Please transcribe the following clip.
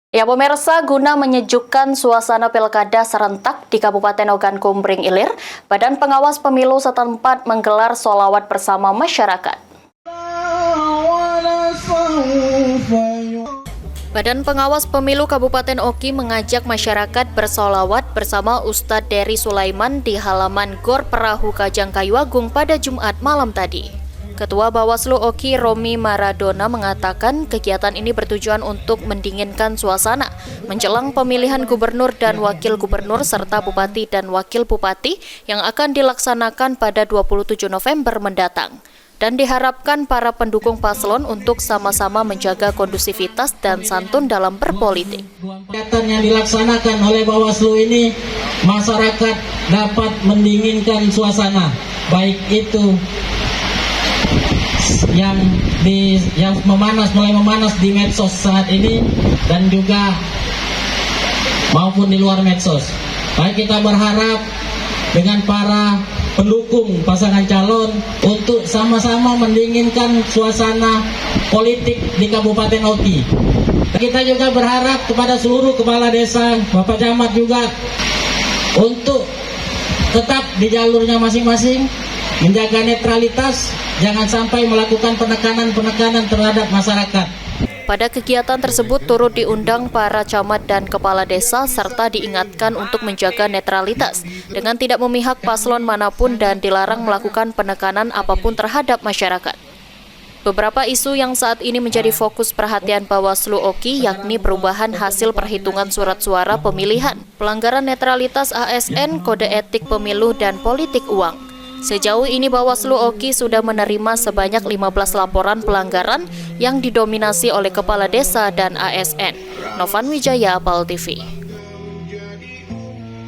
Ya pemirsa, guna menyejukkan suasana pilkada serentak di Kabupaten Ogan Kumbring Ilir, Badan Pengawas Pemilu setempat menggelar sholawat bersama masyarakat. Badan Pengawas Pemilu Kabupaten Oki mengajak masyarakat bersolawat bersama Ustadz Dery Sulaiman di halaman Gor Perahu Kajang Kayu Agung pada Jumat malam tadi. Ketua Bawaslu Oki Romi Maradona mengatakan kegiatan ini bertujuan untuk mendinginkan suasana menjelang pemilihan gubernur dan wakil gubernur serta bupati dan wakil bupati yang akan dilaksanakan pada 27 November mendatang. Dan diharapkan para pendukung paslon untuk sama-sama menjaga kondusivitas dan santun dalam berpolitik. Kegiatan yang dilaksanakan oleh Bawaslu ini, masyarakat dapat mendinginkan suasana, baik itu yang mulai memanas di medsos saat ini dan juga maupun di luar medsos. Baik, kita berharap dengan para pendukung pasangan calon untuk sama-sama mendinginkan suasana politik di Kabupaten Oki. Kita juga berharap kepada seluruh kepala desa, Bapak Camat juga untuk tetap di jalurnya masing-masing, menjaga netralitas, jangan sampai melakukan penekanan terhadap masyarakat. Pada kegiatan tersebut turut diundang para camat dan kepala desa serta diingatkan untuk menjaga netralitas dengan tidak memihak paslon manapun dan dilarang melakukan penekanan apapun terhadap masyarakat. Beberapa isu yang saat ini menjadi fokus perhatian Bawaslu Oki yakni perubahan hasil perhitungan surat suara pemilihan, pelanggaran netralitas ASN, kode etik pemilu, dan politik uang. Sejauh ini Bawaslu Oki sudah menerima sebanyak 15 laporan pelanggaran yang didominasi oleh kepala desa dan ASN. Novan Wijaya, Apal TV.